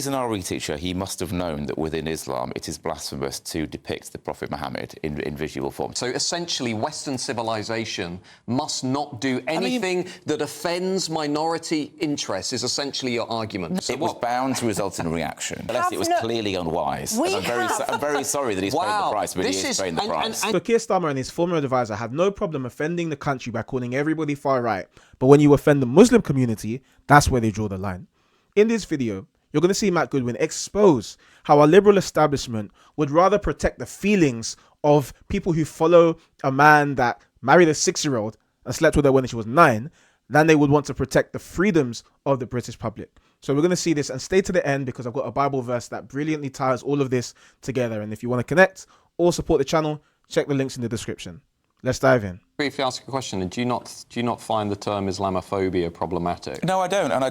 As an RE teacher, he must have known that within Islam it is blasphemous to depict the Prophet Muhammad in visual form. So essentially, Western civilization must not do anything that offends minority interests, is essentially your argument. It was bound to result in a reaction, unless it was clearly unwise. I'm very sorry that he's paying the price, but he is paying the price. So Keir Starmer and his former advisor have no problem offending the country by calling everybody far right. But when you offend the Muslim community, that's where they draw the line. In this video, you're going to see Matt Goodwin expose how our liberal establishment would rather protect the feelings of people who follow a man that married a 6-year-old and slept with her when she was 9 than they would want to protect the freedoms of the British public. So we're going to see this, and stay to the end because I've got a Bible verse that brilliantly ties all of this together. And if you want to connect or support the channel, check the links in the description. Let's dive in. Briefly ask a question. Do you not find the term Islamophobia problematic? No, I don't, and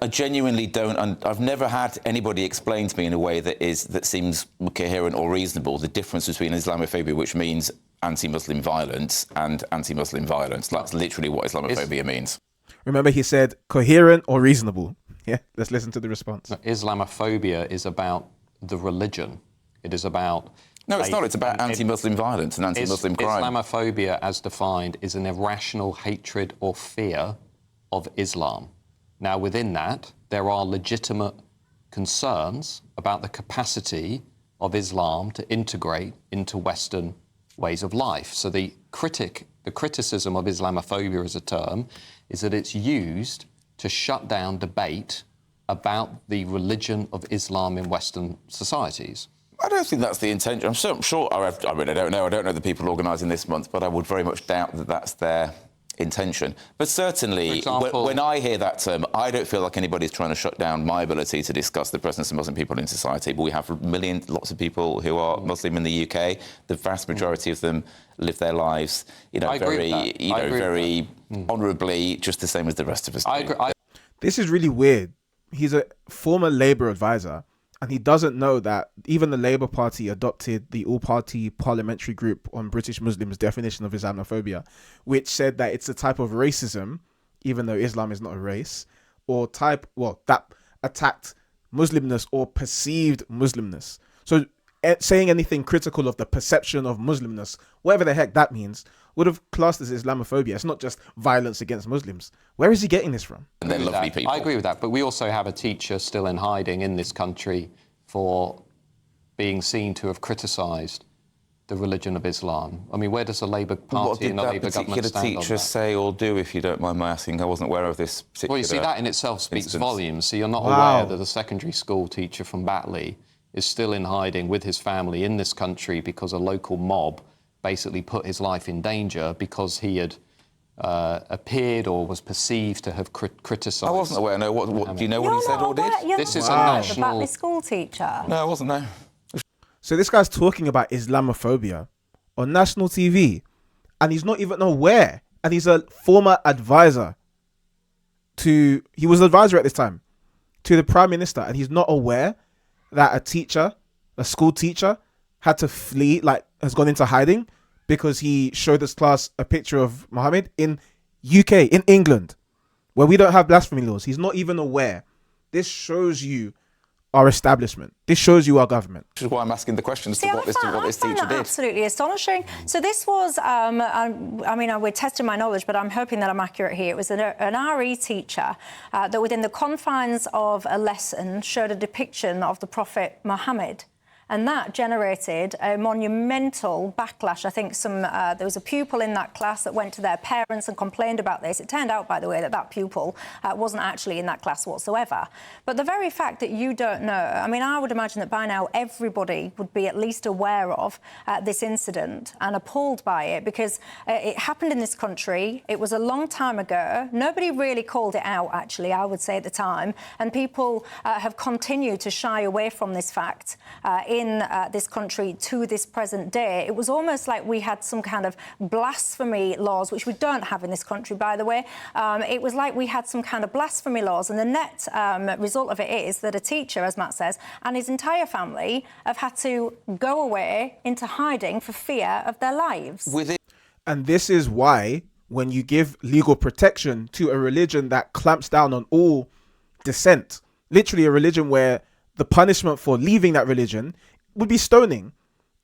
I genuinely don't. And I've never had anybody explain to me in a way that seems coherent or reasonable the difference between Islamophobia, which means anti-Muslim violence, and anti-Muslim violence. That's literally what Islamophobia means. Remember, he said coherent or reasonable. Yeah, let's listen to the response. Islamophobia is about the religion. It is about... No, it's not. It's about anti-Muslim violence and anti-Muslim crime. Islamophobia, as defined, is an irrational hatred or fear of Islam. Now, within that, there are legitimate concerns about the capacity of Islam to integrate into Western ways of life. So the criticism of Islamophobia as a term is that it's used to shut down debate about the religion of Islam in Western societies. I don't think that's the intention. I'm sure, I really don't know. I don't know the people organising this month, but I would very much doubt that that's their intention. But certainly, example, when I hear that term, I don't feel like anybody's trying to shut down my ability to discuss the presence of Muslim people in society. But we have lots of people who are Muslim in the UK. The vast majority of them live their lives, very honourably, just the same as the rest of us. This is really weird. He's a former Labour advisor, and he doesn't know that even the Labour Party adopted the all-party parliamentary group on British Muslims' definition of Islamophobia, which said that it's a type of racism, even though Islam is not a race, or that attacked Muslimness or perceived Muslimness. So saying anything critical of the perception of Muslimness, whatever the heck that means, would have classed as Islamophobia. It's not just violence against Muslims. Where is he getting this from? And they're lovely people. I agree with that, but we also have a teacher still in hiding in this country for being seen to have criticised the religion of Islam. I mean, where does the Labour Party and the Labour government stand on that? What did that particular teacher say or do, if you don't mind my asking? I wasn't aware of this particular Well, you see, that in itself speaks instance. volumes. So you're not aware that a secondary school teacher from Batley is still in hiding with his family in this country because a local mob basically put his life in danger because he had appeared or was perceived to have criticised. I wasn't aware. No, what do you know what he said or did? This is a national... The Batley school teacher. No, I wasn't. No. So this guy's talking about Islamophobia on national TV, and he's not even aware. And he's a former advisor he was an advisor at this time to the Prime Minister, and he's not aware that a school teacher, had to flee, has gone into hiding because he showed this class a picture of Muhammad in UK, in England, where we don't have blasphemy laws. He's not even aware. This shows you our establishment. This shows you our government. Which is why I'm asking the question as to what this teacher did. Absolutely astonishing. So this was, we're testing my knowledge, but I'm hoping that I'm accurate here. It was an RE teacher that within the confines of a lesson showed a depiction of the Prophet Muhammad. And that generated a monumental backlash. I think there was a pupil in that class that went to their parents and complained about this. It turned out, by the way, that pupil wasn't actually in that class whatsoever. But the very fact that you don't know, I would imagine that by now everybody would be at least aware of this incident and appalled by it, because it happened in this country. It was a long time ago. Nobody really called it out, actually, I would say at the time. And people have continued to shy away from this fact in this country to this present day. It was almost like we had some kind of blasphemy laws, which we don't have in this country, by the way. It was like we had some kind of blasphemy laws, and the net result of it is that a teacher, as Matt says, and his entire family have had to go away into hiding for fear of their lives. And this is why, when you give legal protection to a religion that clamps down on all dissent, literally a religion where the punishment for leaving that religion would be stoning.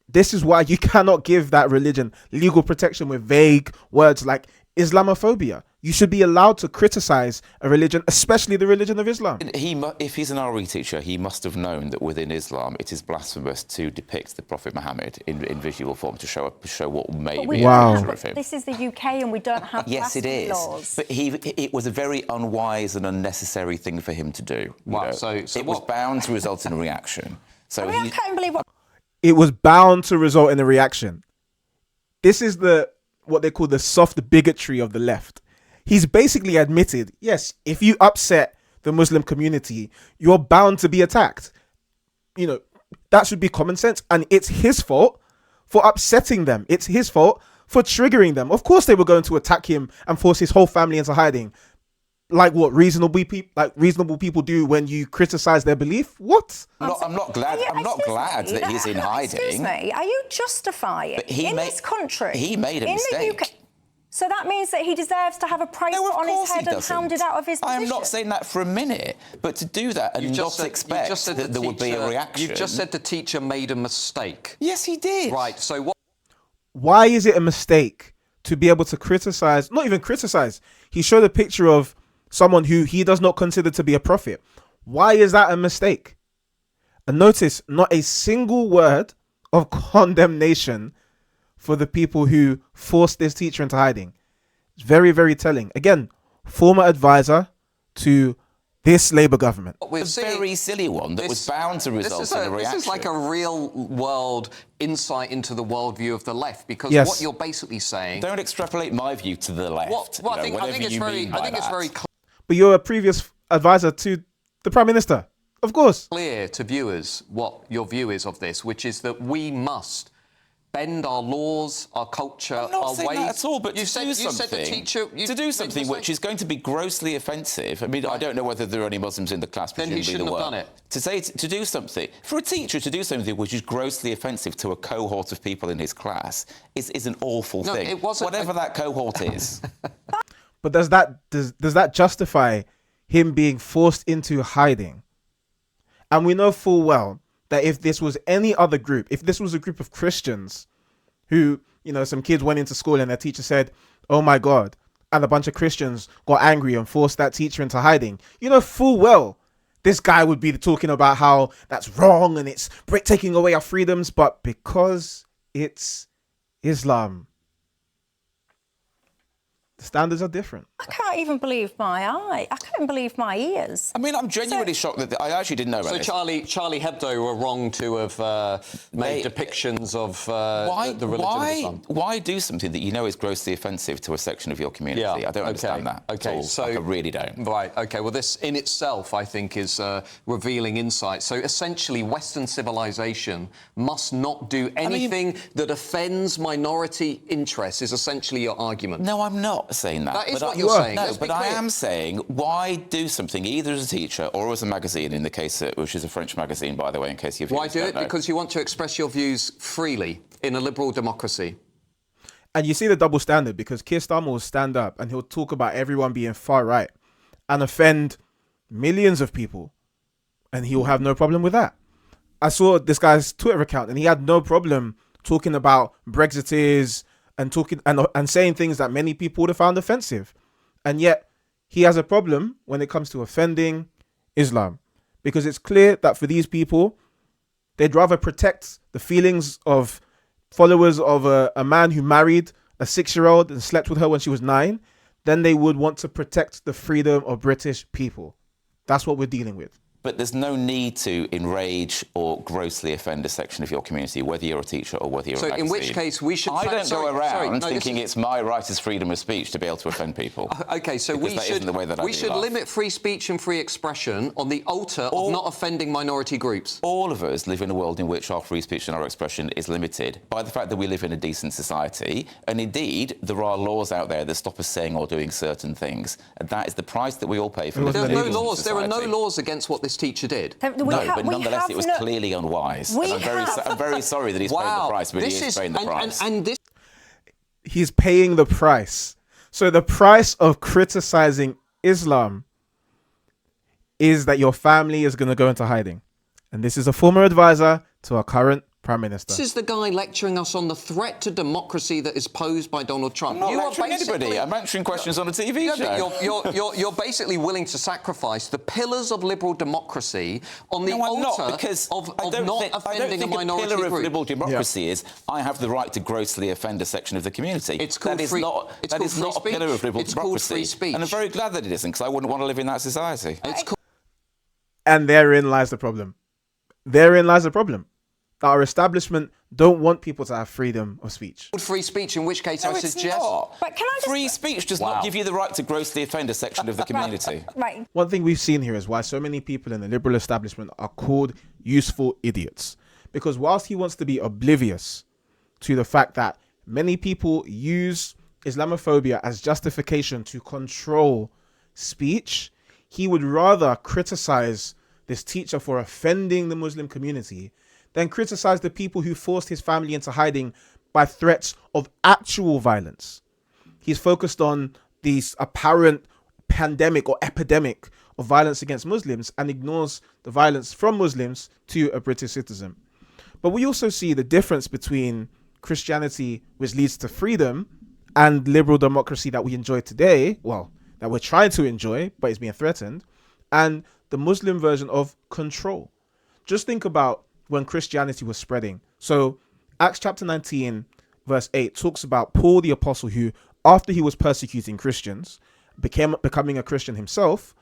This is why you cannot give that religion legal protection with vague words like Islamophobia. You should be allowed to criticize a religion, especially the religion of Islam. If he's an RE teacher, he must have known that within Islam it is blasphemous to depict the Prophet Muhammad in visual form to show what may be a picture of him. This is the UK and we don't have yes, it is. laws. But it was a very unwise and unnecessary thing for him to do. Wow. So it was bound to result in a reaction. So I can't even believe what... It was bound to result in a reaction. This is what they call the soft bigotry of the left. He's basically admitted, yes, if you upset the Muslim community, you're bound to be attacked. You know, that should be common sense. And it's his fault for upsetting them. It's his fault for triggering them. Of course they were going to attack him and force his whole family into hiding. Like what reasonable people do when you criticize their belief? What? I'm not glad that he's in hiding. Excuse me, are you justifying this country? He made a mistake. UK, so that means that he deserves to have a price put on his head and hounded out of his position? I'm not saying that for a minute, but to do that and not expect that there would be a reaction. You've just said the teacher made a mistake. Yes, he did. Right, so what? Why is it a mistake to be able to criticize, not even criticize, he showed a picture of someone who he does not consider to be a prophet. Why is that a mistake? And notice, not a single word of condemnation for the people who forced this teacher into hiding. It's very, very telling. Again, former advisor to this Labour government. A very silly one that was bound to result in a reaction. This is like a real-world insight into the worldview of the left, because what you're basically saying... Don't extrapolate my view to the left. I think it's very But you're a previous advisor to the Prime Minister. Of course. Clear to viewers what your view is of this, which is that we must bend our laws, our culture, our ways. I'm not saying that at all, but you said the teacher... to do something which is going to be grossly offensive. I mean, I don't know whether there are any Muslims in the class. Then he shouldn't have done it. To do something, for a teacher to do something which is grossly offensive to a cohort of people in his class is an awful thing. It wasn't... Whatever that cohort is. But does that justify him being forced into hiding? And we know full well that if this was any other group, if this was a group of Christians who, you know, some kids went into school and their teacher said, "Oh my God," and a bunch of Christians got angry and forced that teacher into hiding, you know full well this guy would be talking about how that's wrong and it's taking away our freedoms. But because it's Islam, the standards are different. I can't even believe my eye. I can't even believe my ears. I mean, I'm genuinely shocked that I actually didn't know about this. So Charlie Hebdo were wrong to have made depictions of the religion of Islam. Why do something that you know is grossly offensive to a section of your community? I don't understand that at all. So I really don't. Right, OK. Well, this in itself, I think, is revealing insight. So essentially, Western civilization must not do anything that offends minority interests, is essentially your argument. No, I'm not saying that. That is what you're saying. No, but I am saying, why do something either as a teacher or as a magazine, in the case which is a French magazine, by the way, in case you've... Why do it? Because you want to express your views freely in a liberal democracy. And you see the double standard, because Keir Starmer will stand up and he'll talk about everyone being far right and offend millions of people, and he will have no problem with that. I saw this guy's Twitter account and he had no problem talking about Brexiteers and talking and saying things that many people would have found offensive. And yet he has a problem when it comes to offending Islam, because it's clear that for these people, they'd rather protect the feelings of followers of a man who married a 6-year-old and slept with her when she was 9 than they would want to protect the freedom of British people. That's what we're dealing with. But there's no need to enrage or grossly offend a section of your community, whether you're a teacher or whether you're a magazine. So in which case we should... I don't go around thinking it's my right as freedom of speech to be able to offend people. OK, so we should limit free speech and free expression on the altar of not offending minority groups. All of us live in a world in which our free speech and our expression is limited by the fact that we live in a decent society. And indeed, there are laws out there that stop us saying or doing certain things. And that is the price that we all pay for living in a decent society. There are no laws against what this teacher did. But nonetheless, it was clearly unwise. I'm very sorry that he's paying the price, but he is paying the price. He's paying the price. So the price of criticizing Islam is that your family is going to go into hiding. And this is a former advisor to our current Prime Minister. This is the guy lecturing us on the threat to democracy that is posed by Donald Trump. I'm not lecturing anybody. I'm answering questions on a TV show. You're basically willing to sacrifice the pillars of liberal democracy on the altar of not offending a minority group. A pillar group. of liberal democracy is I have the right to grossly offend a section of the community. It's called that is not a pillar of liberal democracy. Called free speech. And I'm very glad that it isn't, because I wouldn't want to live in that society. And therein lies the problem. Therein lies the problem. Our establishment don't want people to have freedom of speech. Free speech, in which case I suggest... But can I just... Free speech does not give you the right to grossly offend a section of the community. Right. One thing we've seen here is why so many people in the liberal establishment are called useful idiots. Because whilst he wants to be oblivious to the fact that many people use Islamophobia as justification to control speech, he would rather criticize this teacher for offending the Muslim community than criticize the people who forced his family into hiding by threats of actual violence. He's focused on this apparent pandemic or epidemic of violence against Muslims and ignores the violence from Muslims to a British citizen. But we also see the difference between Christianity, which leads to freedom, and liberal democracy that we enjoy today, well, that we're trying to enjoy, but is being threatened, and the Muslim version of control. Just think about when Christianity was spreading. So Acts chapter 19, verse 8 talks about Paul the apostle who, after he was persecuting Christians, becoming a Christian himself,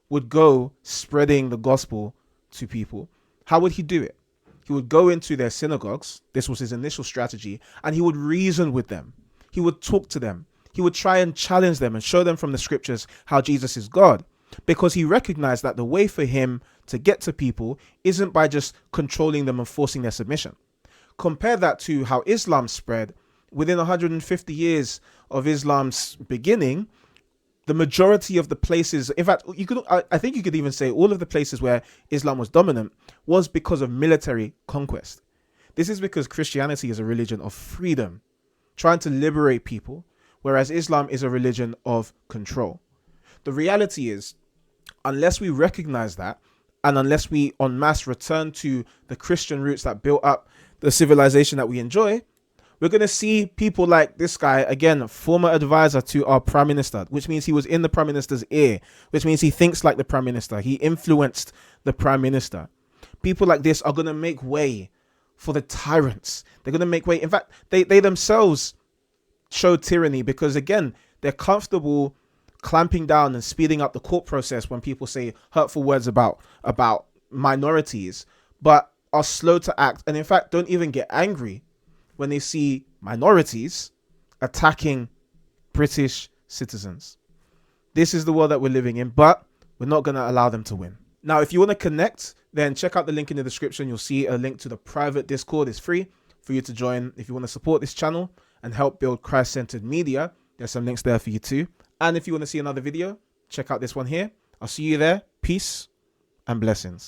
would go spreading the gospel to people. How would he do it? He would go into their synagogues. This was his initial strategy. And he would reason with them. He would talk to them. He would try and challenge them and show them from the scriptures how Jesus is God. Because he recognized that the way for him to get to people isn't by just controlling them and forcing their submission. Compare that to how Islam spread. Within 150 years of Islam's beginning, the majority of the places, in fact, I think you could even say all of the places where Islam was dominant was because of military conquest. This is because Christianity is a religion of freedom, trying to liberate people, whereas Islam is a religion of control. The reality is, unless we recognize that, and unless we en masse return to the Christian roots that built up the civilization that we enjoy, we're going to see people like this guy, again, former advisor to our prime minister, which means he was in the prime minister's ear, which means he thinks like the prime minister. He influenced the prime minister. People like this are going to make way for the tyrants. They're going to make way. In fact, they themselves show tyranny because, again, they're comfortable clamping down and speeding up the court process when people say hurtful words about minorities, but are slow to act and in fact don't even get angry when they see minorities attacking British citizens. This is the world that we're living in, but we're not going to allow them to win. Now, if you want to connect, then check out the link in the description. You'll see a link to the private Discord. It's free for you to join. If you want to support this channel and help build Christ-centered media, there's some links there for you too. And if you want to see another video, check out this one here. I'll see you there. Peace and blessings.